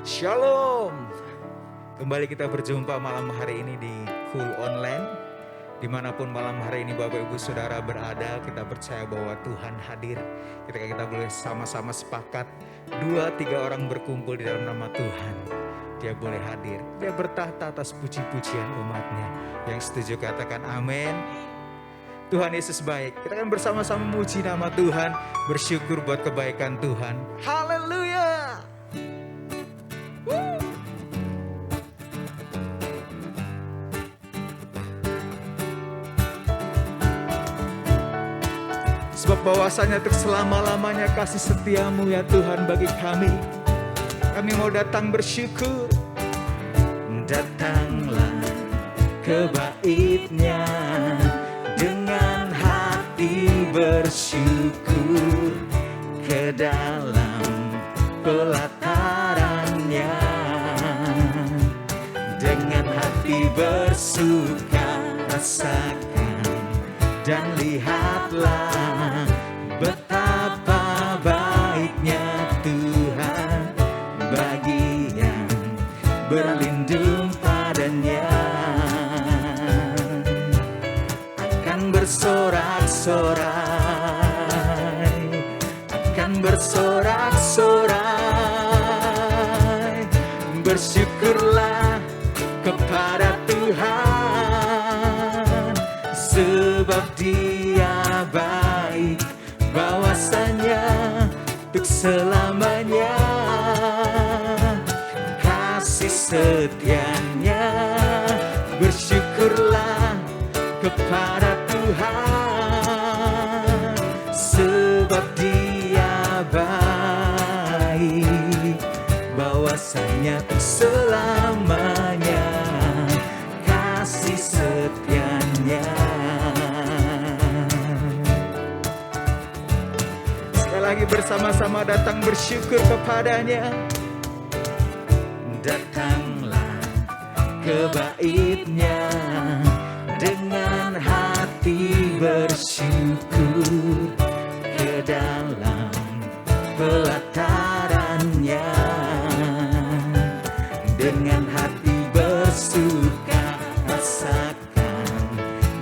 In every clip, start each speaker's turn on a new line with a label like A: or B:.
A: Shalom. Kembali kita berjumpa malam hari ini di Cool Online. Dimanapun malam hari ini Bapak Ibu Saudara berada, kita percaya bahwa Tuhan hadir. Ketika kita boleh sama-sama sepakat, 2-3 orang berkumpul di dalam nama Tuhan, Dia boleh hadir. Dia bertahta atas puji-pujian umatnya. Yang setuju katakan amin. Tuhan Yesus baik. Kita akan bersama-sama memuji nama Tuhan, bersyukur buat kebaikan Tuhan. Haleluya. Sebab bahwasanya untuk selama-lamanya kasih setiamu ya Tuhan bagi kami. Kami mau datang bersyukur. Datanglah ke bait-Nya dengan hati bersyukur, ke dalam pelataran-Nya dengan hati bersuka rasakan dan lihatlah betapa baiknya Tuhan bagi yang berlindung padanya. Akan bersorak-sorai, akan bersorak-sorai, bersyukurlah kepada Tuhan, sebab Dia baik, bahwasanya untuk selamanya kasih setia-Nya. Bersyukurlah kepada Tuhan, sebab Dia baik, bahwasanya untuk selamanya kasih setia-Nya. Sekali lagi bersama-sama datang bersyukur kepada-Nya. Datanglah ke bait-Nya dengan hati bersyukur, ke dalam pelataran-Nya dengan hati bersuka rasakan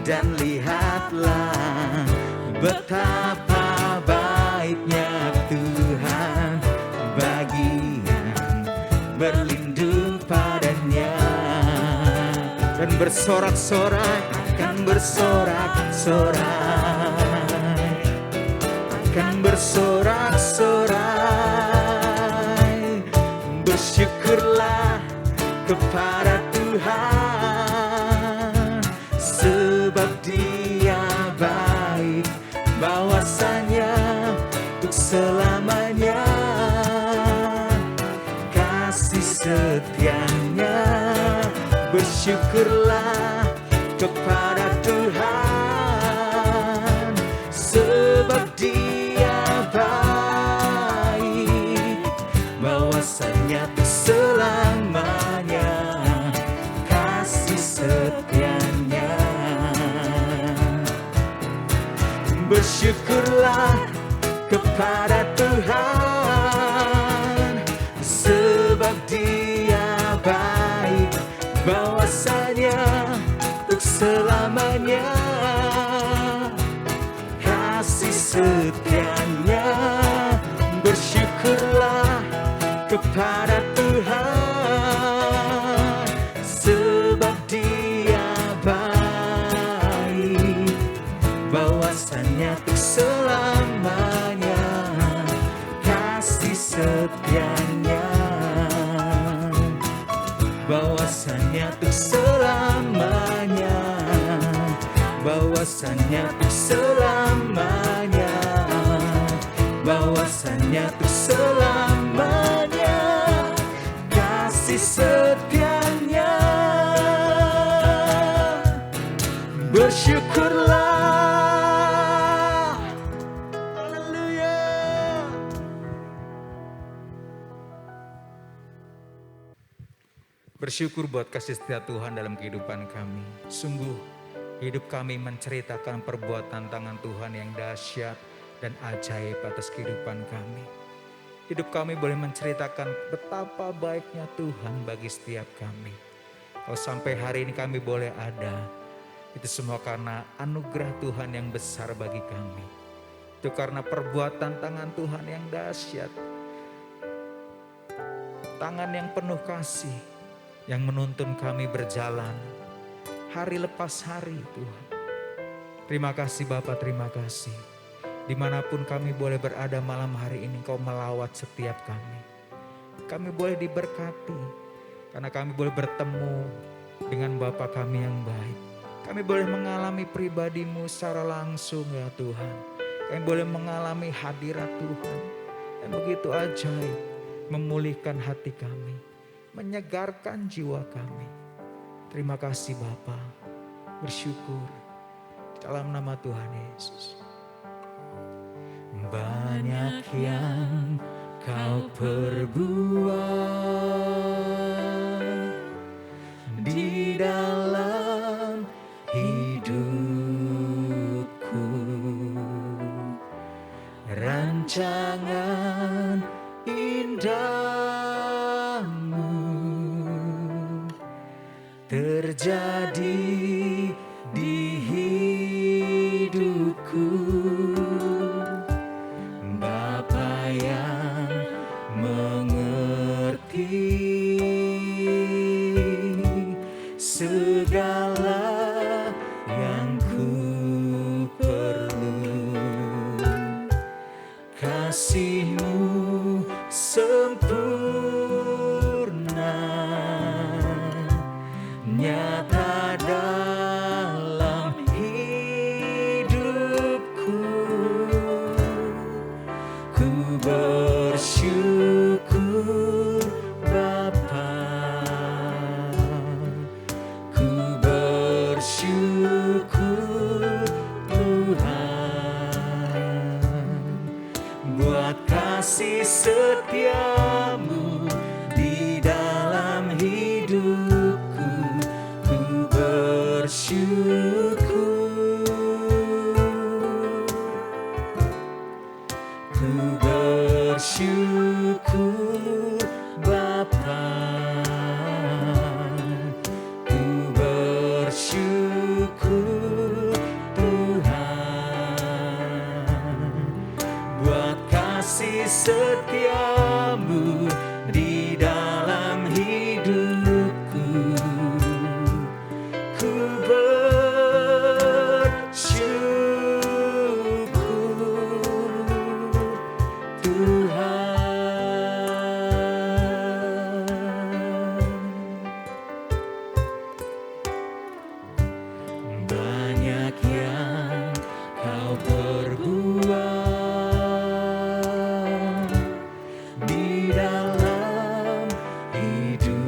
A: dan lihatlah betapa baiknya Tuhan bagi yang berlindung padanya. Dan bersorak-sorai, akan bersorak-sorai, akan bersorak-sorai, bersyukurlah kepada Tuhan, sebab Dia baik, bahwasanya untuk selamanya kasih setia-Nya. Bersyukurlah kepada Tuhan, sebab Dia baik, bahwasanya untuk selamanya kasih setia-Nya. Bersyukurlah kepada Tuhan, sebab Dia baik, bahwasanya untuk selamanya kasih setia-Nya. Bersyukurlah kepada Tuhan, sebab Dia baik, bahwasanya untuk selamanya kasih setia-Nya. Bahwasanya untuk selamanya, bahwasanya untuk selamanya, bahwasanya untuk selamanya kasih setia-Nya. Bersyukurlah. Haleluya. Bersyukur buat kasih setia Tuhan dalam kehidupan kami. Sungguh hidup kami menceritakan perbuatan tangan Tuhan yang dahsyat dan ajaib atas kehidupan kami. Hidup kami boleh menceritakan betapa baiknya Tuhan bagi setiap kami. Kalau sampai hari ini kami boleh ada, itu semua karena anugerah Tuhan yang besar bagi kami. Itu karena perbuatan tangan Tuhan yang dahsyat. Tangan yang penuh kasih yang menuntun kami berjalan hari lepas hari Tuhan. Terima kasih Bapa, terima kasih. Dimanapun kami boleh berada malam hari ini, Kau melawat setiap kami. Kami boleh diberkati karena kami boleh bertemu dengan Bapa kami yang baik. Kami boleh mengalami pribadi-Mu secara langsung ya Tuhan. Kami boleh mengalami hadirat Tuhan yang begitu ajaib, memulihkan hati kami, menyegarkan jiwa kami. Terima kasih Bapa, bersyukur dalam nama Tuhan Yesus. Banyak yang Kau perbuat di dalam hidupku, rancangan indahmu terjadi di hidupku. Bapa yang mengerti segala yang ku perlu, kasih-Mu sempurna nyata dalam hidupku. Ku bersyukur Bapa, ku bersyukur Tuhan buat kasih setia-Mu di dalam hidupku. Ku bersyukur, ku bersyukur Bapa, ku bersyukur Tuhan buat kasih setia-Mu di dalam hidupku. Ku bersyukur Tuhan. Banyak yang Kau perbuat di dalam hidupku,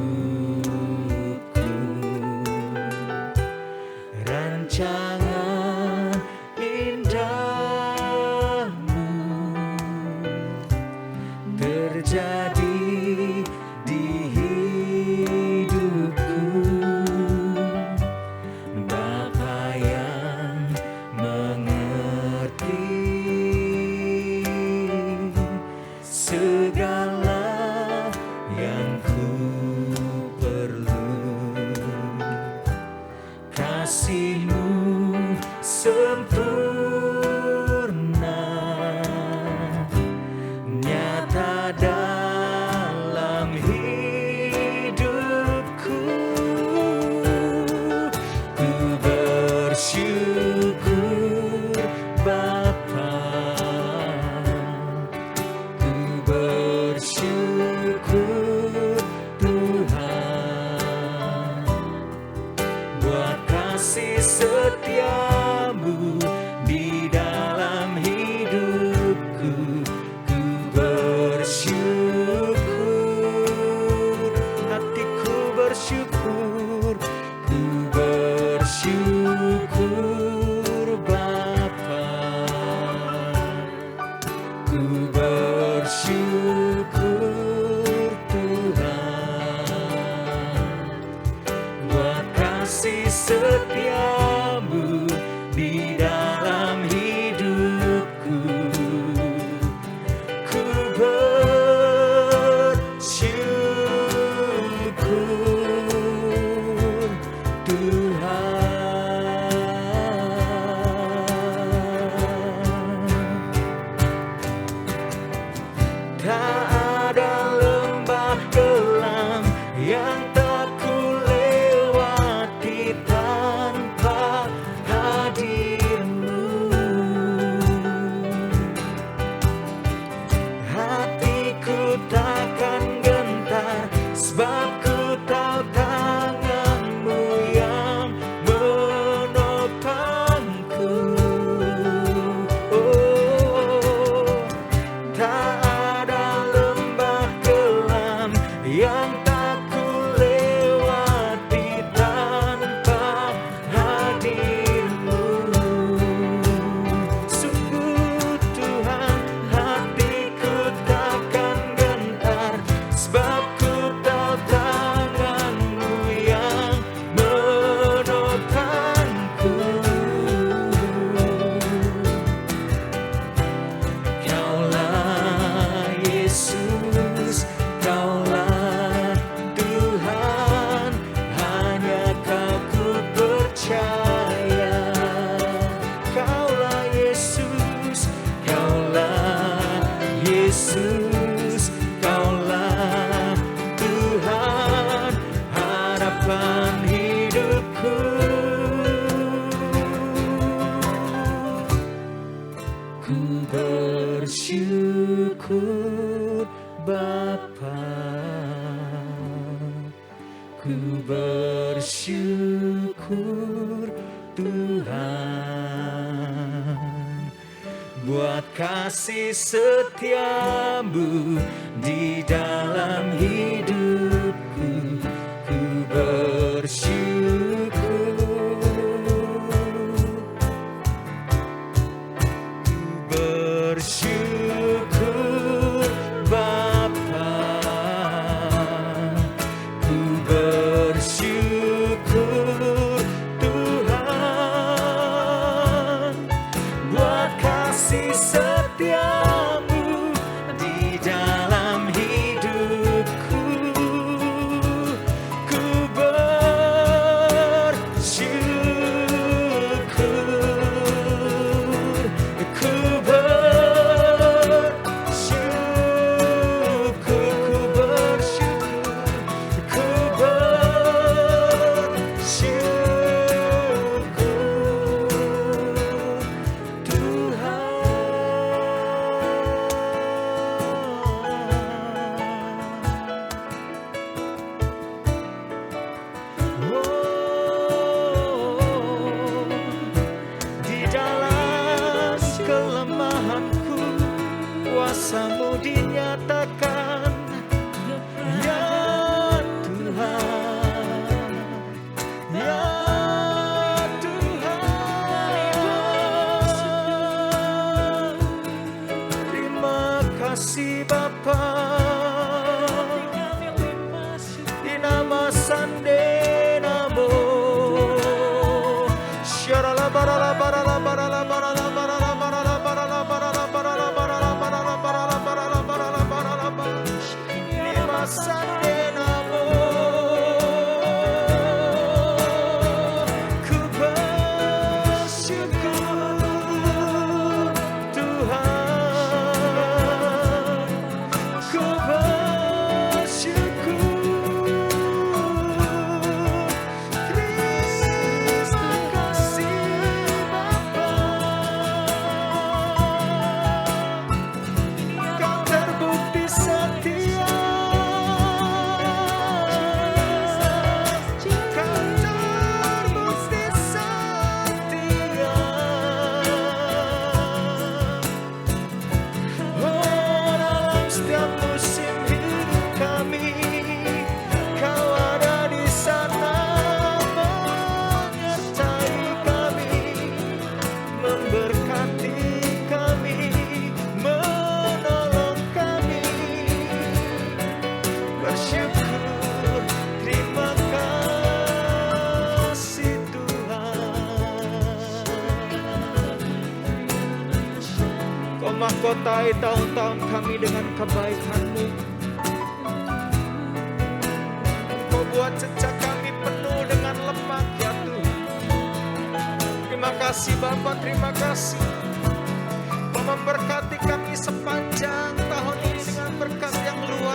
A: rancangan indahmu terjadi di hidupku. Bapa yang mengerti segala yang ku perlu, kasih-Mu sempurna nyata dalam hidupku. Ku bersyukur Bapa, ku bersyukur Tuhan buat kasih setia-Mu di dalam hidupku. Ku bersyukur, hatiku bersyukur, ku bersyukur Bapa, ku bersyukur Tuhan buat kasih setia-Mu di dalam hidupku. Ku ada lembah kelam yang tak kulewati tanpa hadir-Mu. Hatiku takkan gentar, sebab ku tahu tangan-Mu yang menopangku. Oh, tak ada lembah kelam yang tak kulewati tanpa hadir-Mu. Sungguh Tuhan, hatiku takkan gentar, sebab ku tahu tangan-Mu yang menopangku. Kaulah Yesus, Kaulah Tuhan, hanya Kau ku percaya. Kaulah Yesus, Kaulah Yesus, Kaulah Tuhan, harapan hidupku. Ku bersyukur Bapa, ku bersyukur Tuhan, buat kasih setiamu di dalam hidupku. Ku bersyukur, bersyukur Bapa, ku bersyukur Tuhan, buat kasih setiamu di dalam hidupku. Ku bersyukur, ku bersyukur, ku bersyukur, ku bersyukur Tuhan. Oh, di dalam kelemahanku, kuasa-Mu dinyatakan, ya Tuhan, ya Tuhan. Terima kasih Bapa, di nama Sande Namo. Syarala barala barala barala barala barala barala barala barala barala barala barala barala barala barala barala barala. Di nama Sande Namo. Ku bersyukur Tuhan, ku bersyukur. Terima kasih Bapa, Kau terbukti setia. Kau terbukti setia. Oh, dalam setiap musim hidup kami, Kau ada di sana menyertai kami, memberkati kami, menolong kami. Bersyukur, terima kasih Tuhan. Kau mahkotai tahun-tahun kami dengan kebaikan-Mu. Kau buat jejak kami penuh dengan lemak ya Tuhan. Terima kasih Bapa, terima kasih. Kau memberkati kami sepanjang tahun ini dengan berkat yang luar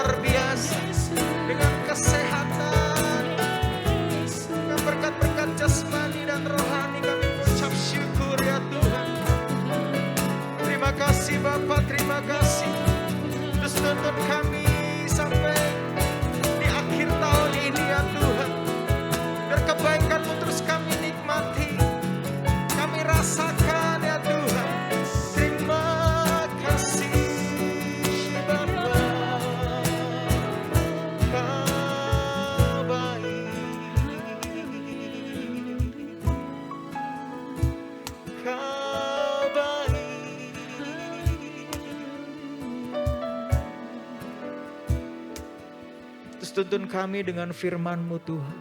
A: Terus tuntun kami dengan firman-Mu Tuhan.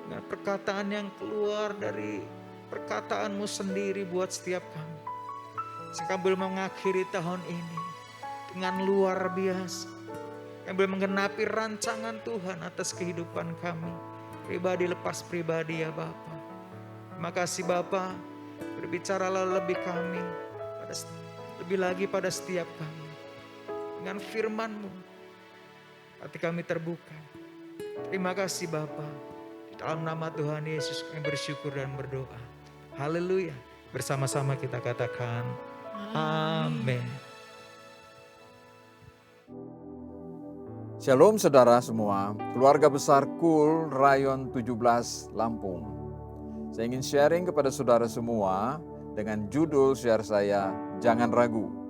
A: Dengan perkataan yang keluar dari perkataan-Mu sendiri buat setiap kami. Sambil mengakhiri tahun ini dengan luar biasa. Sambil menggenapi rancangan Tuhan atas kehidupan kami. Pribadi lepas pribadi ya Bapa. Terima kasih Bapa. Berbicaralah lebih kami. Lebih lagi pada setiap kami. Dengan firman-Mu. Hati kami terbuka. Terima kasih Bapa. Di dalam nama Tuhan Yesus kami bersyukur dan berdoa. Haleluya. Bersama-sama kita katakan amin.
B: Shalom saudara semua, keluarga besar Cool Rayon 17 Lampung. Saya ingin sharing kepada saudara semua dengan judul share saya, Jangan Ragu.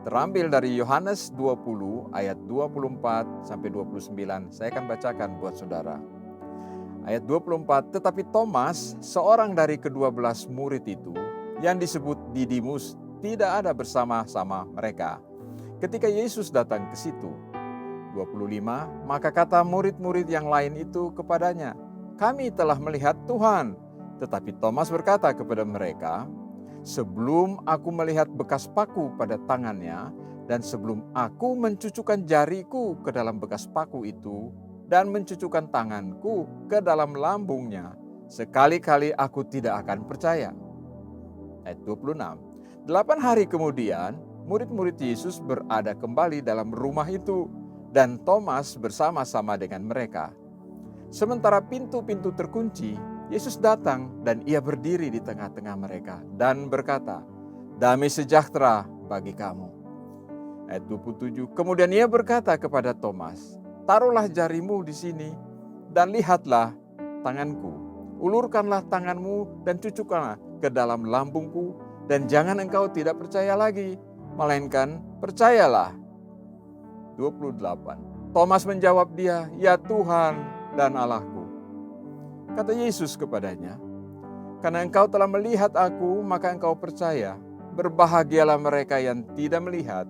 B: Terambil dari Yohanes 20 ayat 24 sampai 29, saya akan bacakan buat saudara. Ayat 24, tetapi Thomas, seorang dari ke-12 murid itu, yang disebut Didimus, tidak ada bersama-sama mereka ketika Yesus datang ke situ. 25, maka kata murid-murid yang lain itu kepadanya, kami telah melihat Tuhan. Tetapi Thomas berkata kepada mereka, sebelum aku melihat bekas paku pada tangannya, dan sebelum aku mencucukkan jariku ke dalam bekas paku itu, dan mencucukkan tanganku ke dalam lambungnya, sekali-kali aku tidak akan percaya. Ayat 26, 8 hari kemudian, murid-murid Yesus berada kembali dalam rumah itu, dan Thomas bersama-sama dengan mereka. Sementara pintu-pintu terkunci, Yesus datang dan ia berdiri di tengah-tengah mereka dan berkata, damai sejahtera bagi kamu. Ayat 27, kemudian ia berkata kepada Thomas, taruhlah jarimu di sini dan lihatlah tanganku. Ulurkanlah tanganmu dan cucukkanlah ke dalam lambungku, dan jangan engkau tidak percaya lagi, melainkan percayalah. 28. Thomas menjawab dia, ya Tuhan dan Allahku. Kata Yesus kepadanya, karena engkau telah melihat aku, maka engkau percaya. Berbahagialah mereka yang tidak melihat,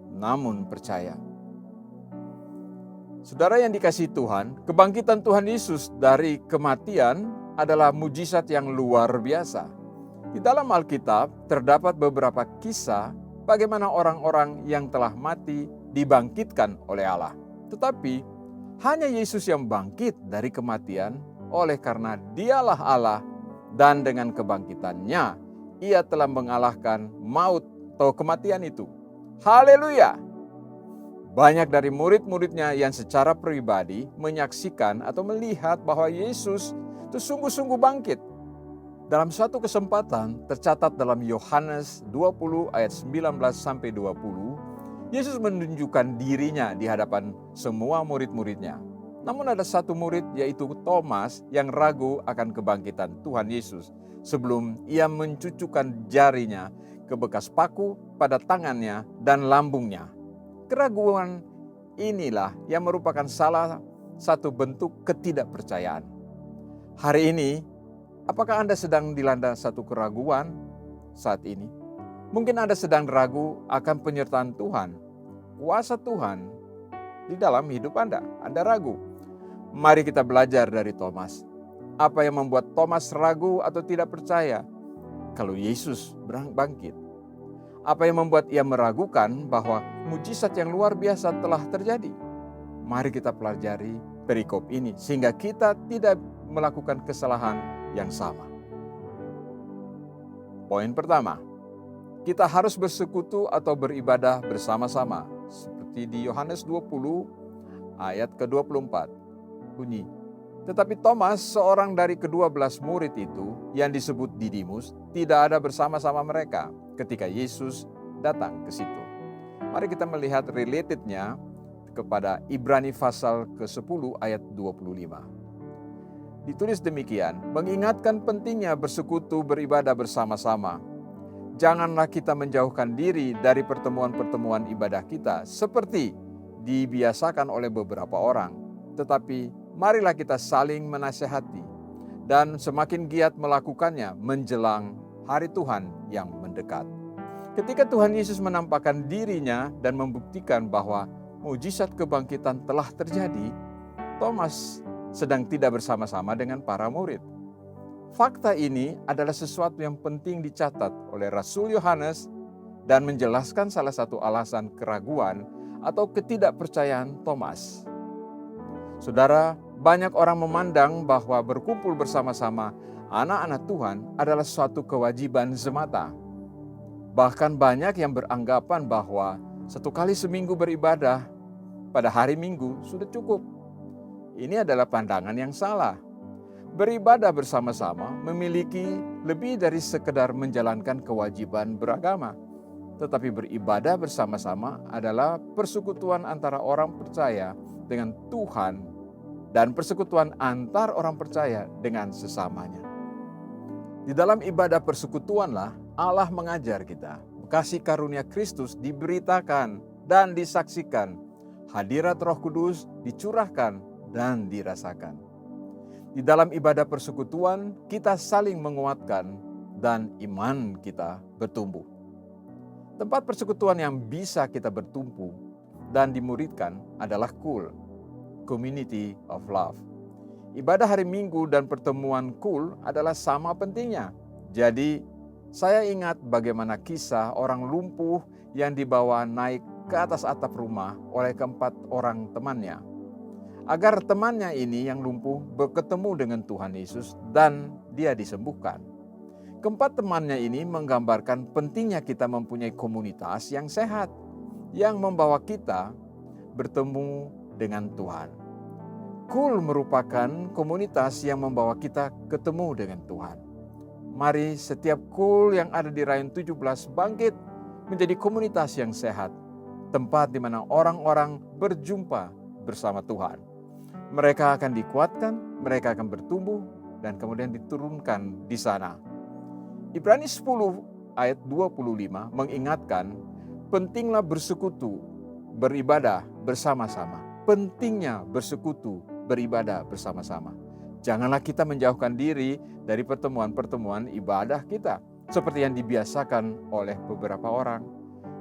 B: namun percaya. Saudara yang dikasihi Tuhan, kebangkitan Tuhan Yesus dari kematian adalah mujizat yang luar biasa. Di dalam Alkitab terdapat beberapa kisah bagaimana orang-orang yang telah mati dibangkitkan oleh Allah. Tetapi hanya Yesus yang bangkit dari kematian oleh karena dialah Allah, dan dengan kebangkitannya ia telah mengalahkan maut atau kematian itu. Haleluya! Banyak dari murid-muridnya yang secara pribadi menyaksikan atau melihat bahwa Yesus itu sungguh-sungguh bangkit. Dalam suatu kesempatan tercatat dalam Yohanes 20 ayat 19 sampai 20, Yesus menunjukkan dirinya di hadapan semua murid-muridnya. Namun ada satu murid, yaitu Thomas, yang ragu akan kebangkitan Tuhan Yesus sebelum ia mencucukkan jarinya ke bekas paku pada tangannya dan lambungnya. Keraguan inilah yang merupakan salah satu bentuk ketidakpercayaan. Hari ini, apakah Anda sedang dilanda satu keraguan saat ini? Mungkin Anda sedang ragu akan penyertaan Tuhan, kuasa Tuhan di dalam hidup Anda. Anda ragu. Mari kita belajar dari Thomas. Apa yang membuat Thomas ragu atau tidak percaya kalau Yesus bangkit? Apa yang membuat ia meragukan bahwa mujizat yang luar biasa telah terjadi? Mari kita pelajari perikop ini sehingga kita tidak melakukan kesalahan yang sama. Poin pertama, kita harus bersekutu atau beribadah bersama-sama. Seperti di Yohanes 20 ayat ke-24 bunyi, tetapi Thomas, seorang dari ke-12 murid itu yang disebut Didimus, tidak ada bersama-sama mereka ketika Yesus datang ke situ. Mari kita melihat relatednya kepada Ibrani pasal ke-10 ayat 25. Ditulis demikian, mengingatkan pentingnya bersekutu beribadah bersama-sama. Janganlah kita menjauhkan diri dari pertemuan-pertemuan ibadah kita seperti dibiasakan oleh beberapa orang. Tetapi marilah kita saling menasihati dan semakin giat melakukannya menjelang hari Tuhan yang mendekat. Ketika Tuhan Yesus menampakkan dirinya dan membuktikan bahwa mujizat kebangkitan telah terjadi, Thomas sedang tidak bersama-sama dengan para murid. Fakta ini adalah sesuatu yang penting dicatat oleh Rasul Yohanes dan menjelaskan salah satu alasan keraguan atau ketidakpercayaan Thomas. Saudara, banyak orang memandang bahwa berkumpul bersama-sama anak-anak Tuhan adalah suatu kewajiban semata. Bahkan banyak yang beranggapan bahwa 1 kali seminggu beribadah pada hari Minggu sudah cukup. Ini adalah pandangan yang salah. Beribadah bersama-sama memiliki lebih dari sekedar menjalankan kewajiban beragama. Tetapi beribadah bersama-sama adalah persekutuan antara orang percaya dengan Tuhan dan persekutuan antar orang percaya dengan sesamanya. Di dalam ibadah persekutuanlah Allah mengajar kita. Kasih karunia Kristus diberitakan dan disaksikan. Hadirat Roh Kudus dicurahkan dan dirasakan. Di dalam ibadah persekutuan, kita saling menguatkan dan iman kita bertumbuh. Tempat persekutuan yang bisa kita bertumpu dan dimuridkan adalah KUL, Community of Love. Ibadah hari Minggu dan pertemuan KUL adalah sama pentingnya. Jadi, saya ingat bagaimana kisah orang lumpuh yang dibawa naik ke atas atap rumah oleh keempat orang temannya. Agar temannya ini yang lumpuh bertemu dengan Tuhan Yesus dan dia disembuhkan. Keempat temannya ini menggambarkan pentingnya kita mempunyai komunitas yang sehat, yang membawa kita bertemu dengan Tuhan. KUL merupakan komunitas yang membawa kita ketemu dengan Tuhan. Mari setiap KUL yang ada di Rayon 17 bangkit menjadi komunitas yang sehat, tempat di mana orang-orang berjumpa bersama Tuhan. Mereka akan dikuatkan, mereka akan bertumbuh, dan kemudian diturunkan di sana. Ibrani 10 ayat 25 mengingatkan, pentinglah bersekutu, beribadah bersama-sama. Pentingnya bersekutu, beribadah bersama-sama. Janganlah kita menjauhkan diri dari pertemuan-pertemuan ibadah kita, seperti yang dibiasakan oleh beberapa orang.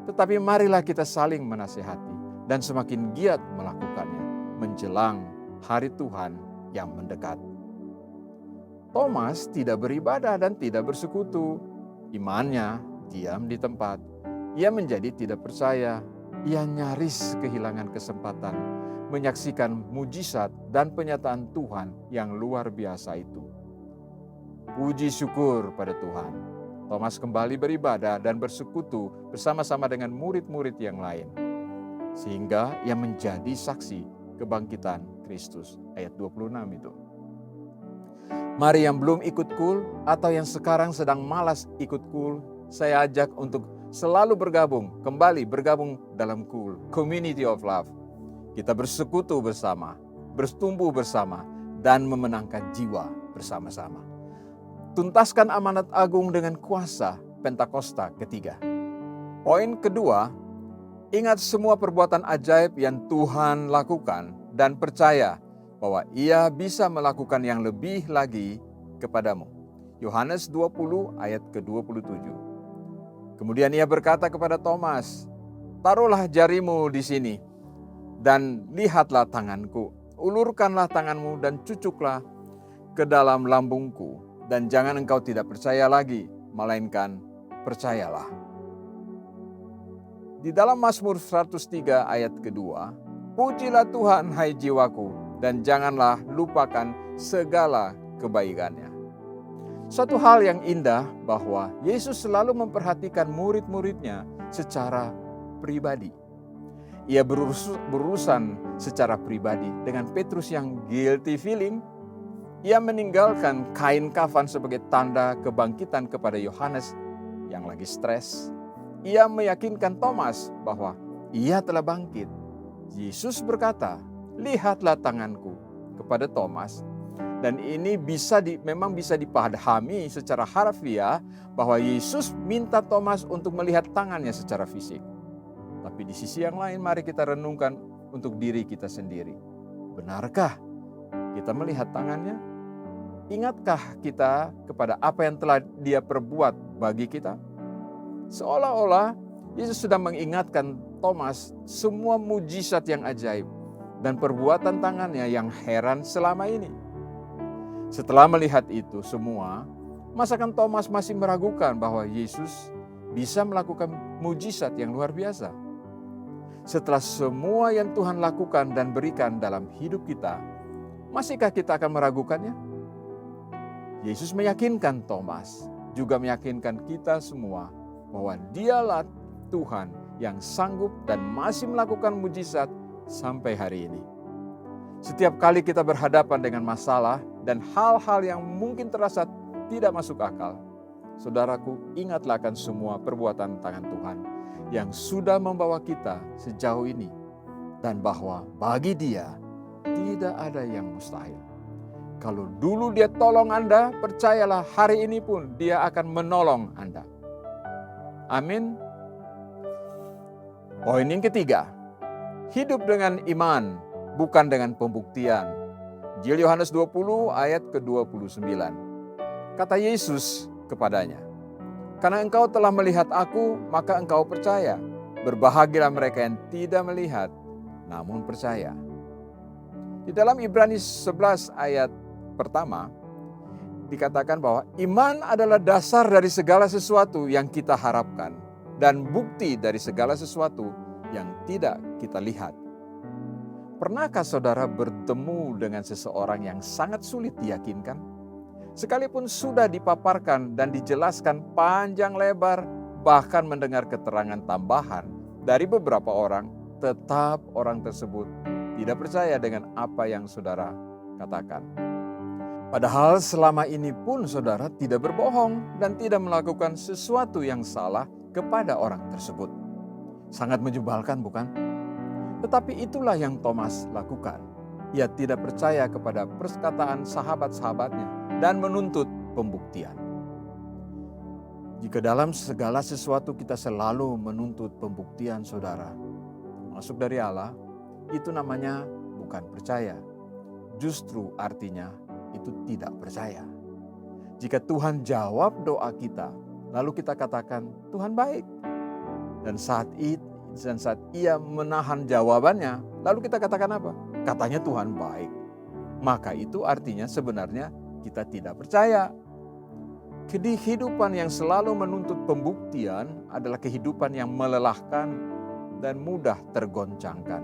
B: Tetapi marilah kita saling menasihati, dan semakin giat melakukannya, menjelang hari Tuhan yang mendekat. Thomas tidak beribadah dan tidak bersekutu. Imannya diam di tempat. Ia menjadi tidak percaya. Ia nyaris kehilangan kesempatan menyaksikan mujizat dan penyataan Tuhan yang luar biasa itu. Puji syukur pada Tuhan. Thomas kembali beribadah dan bersekutu bersama-sama dengan murid-murid yang lain. Sehingga ia menjadi saksi kebangkitan Kristus. Ayat 26 itu. Mari yang belum ikut KUL atau yang sekarang sedang malas ikut KUL, saya ajak untuk selalu kembali bergabung dalam KUL, Community of Love. Kita bersekutu bersama, bertumbuh bersama, dan memenangkan jiwa bersama-sama. Tuntaskan amanat agung dengan kuasa Pentakosta ketiga. Poin kedua, ingat semua perbuatan ajaib yang Tuhan lakukan dan percaya bahwa Ia bisa melakukan yang lebih lagi kepadamu. Yohanes 20 ayat ke-27. Kemudian Ia berkata kepada Thomas, taruhlah jarimu di sini dan lihatlah tanganku. Ulurkanlah tanganmu dan cucuklah ke dalam lambungku. Dan jangan engkau tidak percaya lagi, melainkan percayalah. Di dalam Mazmur 103 ayat kedua, pujilah Tuhan hai jiwaku, dan janganlah lupakan segala kebaikannya. Suatu hal yang indah bahwa Yesus selalu memperhatikan murid-muridnya secara pribadi. Ia berurusan secara pribadi dengan Petrus yang guilty feeling. Ia meninggalkan kain kafan sebagai tanda kebangkitan kepada Yohanes yang lagi stres. Ia meyakinkan Thomas bahwa ia telah bangkit. Yesus berkata, lihatlah tanganku kepada Thomas. Dan ini memang bisa dipahami secara harfiah bahwa Yesus minta Thomas untuk melihat tangannya secara fisik. Tapi di sisi yang lain mari kita renungkan untuk diri kita sendiri. Benarkah kita melihat tangannya? Ingatkah kita kepada apa yang telah Dia perbuat bagi kita? Seolah-olah Yesus sedang mengingatkan Thomas semua mujizat yang ajaib dan perbuatan tangannya yang heran selama ini. Setelah melihat itu semua, masakan Thomas masih meragukan bahwa Yesus bisa melakukan mujizat yang luar biasa? Setelah semua yang Tuhan lakukan dan berikan dalam hidup kita, masihkah kita akan meragukannya? Yesus meyakinkan Thomas, juga meyakinkan kita semua bahwa Dialah Tuhan yang sanggup dan masih melakukan mujizat sampai hari ini. Setiap kali kita berhadapan dengan masalah dan hal-hal yang mungkin terasa tidak masuk akal, saudaraku, ingatlah akan semua perbuatan tangan Tuhan yang sudah membawa kita sejauh ini, dan bahwa bagi Dia tidak ada yang mustahil. Kalau dulu Dia tolong Anda, percayalah hari ini pun Dia akan menolong Anda. Amin. Poin yang ketiga, hidup dengan iman, bukan dengan pembuktian. Injil Yohanes 20 ayat ke-29. Kata Yesus kepadanya, "Karena engkau telah melihat aku, maka engkau percaya. Berbahagialah mereka yang tidak melihat, namun percaya." Di dalam Ibrani 11 ayat pertama, dikatakan bahwa iman adalah dasar dari segala sesuatu yang kita harapkan dan bukti dari segala sesuatu yang tidak kita lihat. Pernahkah saudara bertemu dengan seseorang yang sangat sulit diyakinkan? Sekalipun sudah dipaparkan dan dijelaskan panjang lebar, bahkan mendengar keterangan tambahan dari beberapa orang, tetap orang tersebut tidak percaya dengan apa yang saudara katakan. Padahal selama ini pun saudara tidak berbohong dan tidak melakukan sesuatu yang salah kepada orang tersebut. Sangat menyebalkan, bukan? Tetapi itulah yang Thomas lakukan. Ia tidak percaya kepada perkataan sahabat-sahabatnya dan menuntut pembuktian. Jika dalam segala sesuatu kita selalu menuntut pembuktian, saudara, masuk dari Allah, itu namanya bukan percaya. Justru artinya itu tidak percaya. Jika Tuhan jawab doa kita, lalu kita katakan Tuhan baik, dan saat Ia menahan jawabannya, lalu kita katakan apa? Katanya Tuhan baik. Maka itu artinya sebenarnya kita tidak percaya. Kehidupan yang selalu menuntut pembuktian adalah kehidupan yang melelahkan dan mudah tergoncangkan.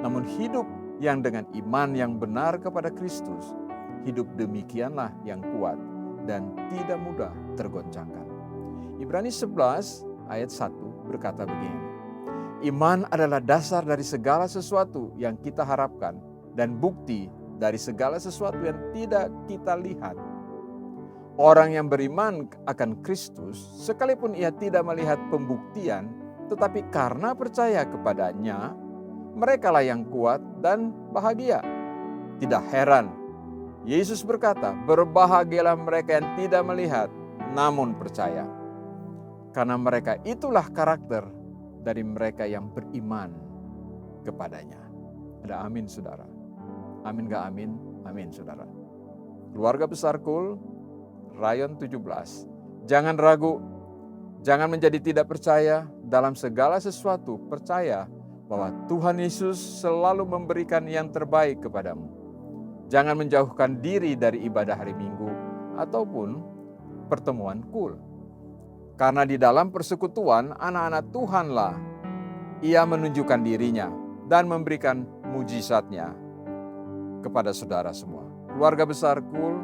B: Namun hidup yang dengan iman yang benar kepada Kristus, hidup demikianlah yang kuat dan tidak mudah tergoncangkan. Ibrani 11 ayat 1 berkata begini, "Iman adalah dasar dari segala sesuatu yang kita harapkan dan bukti dari segala sesuatu yang tidak kita lihat." Orang yang beriman akan Kristus, sekalipun ia tidak melihat pembuktian, tetapi karena percaya kepadanya, merekalah yang kuat dan bahagia. Tidak heran, Yesus berkata, "Berbahagialah mereka yang tidak melihat, namun percaya." Karena mereka itulah karakter dari mereka yang beriman kepadanya. Ada amin, saudara? Amin gak amin? Amin, saudara. Keluarga besar Kul, Rayon 17. Jangan ragu, jangan menjadi tidak percaya dalam segala sesuatu. Percaya bahwa Tuhan Yesus selalu memberikan yang terbaik kepadamu. Jangan menjauhkan diri dari ibadah hari Minggu ataupun pertemuan Kul. Karena di dalam persekutuan anak-anak Tuhanlah Ia menunjukkan dirinya dan memberikan mujizatnya kepada saudara semua. Keluarga besar Kul,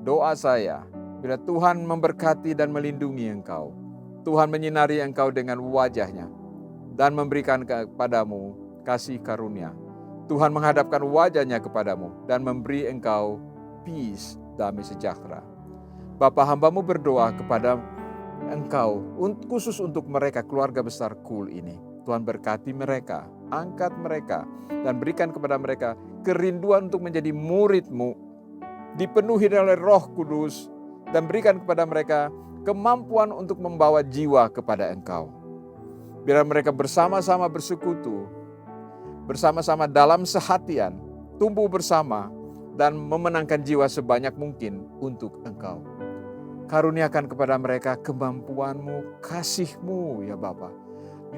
B: doa saya bila Tuhan memberkati dan melindungi engkau, Tuhan menyinari engkau dengan wajah-Nya dan memberikan kepadamu kasih karunia. Tuhan menghadapkan wajah-Nya kepadamu dan memberi engkau peace, damai sejahtera. Bapa, hamba-Mu berdoa kepada engkau khusus untuk mereka keluarga besar Kul ini. Tuhan berkati mereka, angkat mereka, dan berikan kepada mereka kerinduan untuk menjadi murid-Mu, dipenuhi oleh Roh Kudus, dan berikan kepada mereka kemampuan untuk membawa jiwa kepada Engkau. Biar mereka bersama-sama bersekutu, bersama-sama dalam sehatian, tumbuh bersama, dan memenangkan jiwa sebanyak mungkin untuk Engkau. Karuniakan kepada mereka kemampuan-Mu, kasih-Mu ya Bapa.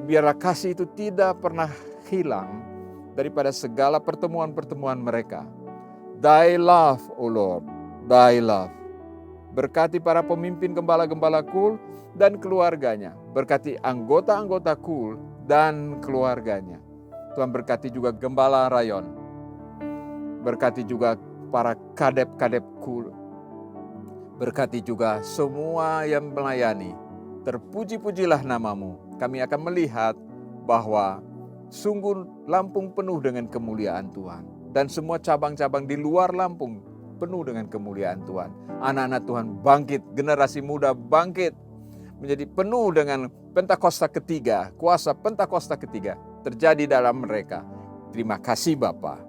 B: Biarlah kasih itu tidak pernah hilang daripada segala pertemuan-pertemuan mereka. Thy love, O Lord, Thy love. Berkati para pemimpin gembala-gembala KUL dan keluarganya. Berkati anggota-anggota KUL dan keluarganya. Tuhan berkati juga gembala rayon. Berkati juga para kadep-kadep KUL. Berkati juga semua yang melayani. Terpuji-pujilah namamu. Kami akan melihat bahwa sungguh Lampung penuh dengan kemuliaan Tuhan. Dan semua cabang-cabang di luar Lampung penuh dengan kemuliaan Tuhan. Anak-anak Tuhan bangkit, generasi muda bangkit. Menjadi penuh dengan Pentakosta ketiga, kuasa Pentakosta ketiga terjadi dalam mereka. Terima kasih Bapa.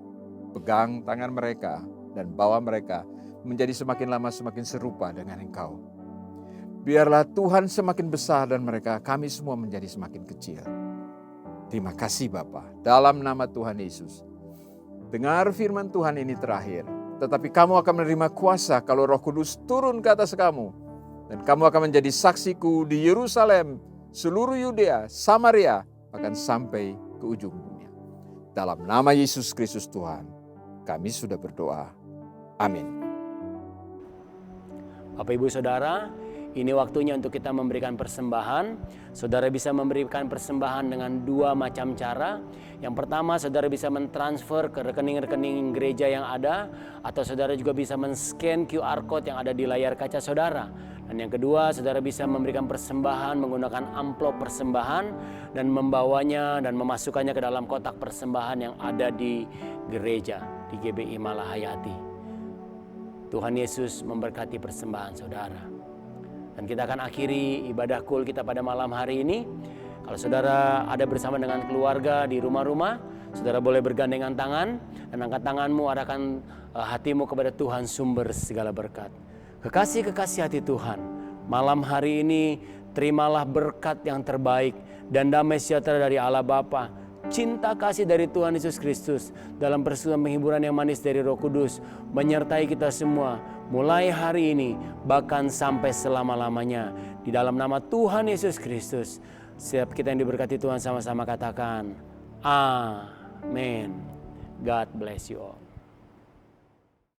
B: Pegang tangan mereka dan bawa mereka menjadi semakin lama semakin serupa dengan Engkau. Biarlah Tuhan semakin besar dan mereka, kami semua menjadi semakin kecil. Terima kasih Bapa. Dalam nama Tuhan Yesus. Dengar firman Tuhan ini terakhir. Tetapi kamu akan menerima kuasa kalau Roh Kudus turun ke atas kamu. Dan kamu akan menjadi saksiku di Yerusalem, seluruh Yudea, Samaria, bahkan sampai ke ujung dunia. Dalam nama Yesus Kristus Tuhan, kami sudah berdoa. Amin.
C: Bapak Ibu Saudara, ini waktunya untuk kita memberikan persembahan. Saudara bisa memberikan persembahan dengan dua macam cara. Yang pertama, saudara bisa mentransfer ke rekening-rekening gereja yang ada, atau saudara juga bisa men-scan QR code yang ada di layar kaca saudara. Dan yang kedua, saudara bisa memberikan persembahan menggunakan amplop persembahan dan membawanya dan memasukkannya ke dalam kotak persembahan yang ada di gereja, di GBI Malahayati. Tuhan Yesus memberkati persembahan saudara. Dan kita akan akhiri ibadah KUL kita pada malam hari ini. Kalau saudara ada bersama dengan keluarga di rumah-rumah, saudara boleh bergandengan tangan dan angkat tanganmu, arahkan hatimu kepada Tuhan sumber segala berkat. Kekasih-kekasih hati Tuhan, malam hari ini terimalah berkat yang terbaik dan damai sejahtera dari Allah Bapa, cinta kasih dari Tuhan Yesus Kristus, dalam persekutuan penghiburan yang manis dari Roh Kudus, menyertai kita semua mulai hari ini bahkan sampai selama-lamanya. Di dalam nama Tuhan Yesus Kristus, setiap kita yang diberkati Tuhan sama-sama katakan, Amin. God bless you all.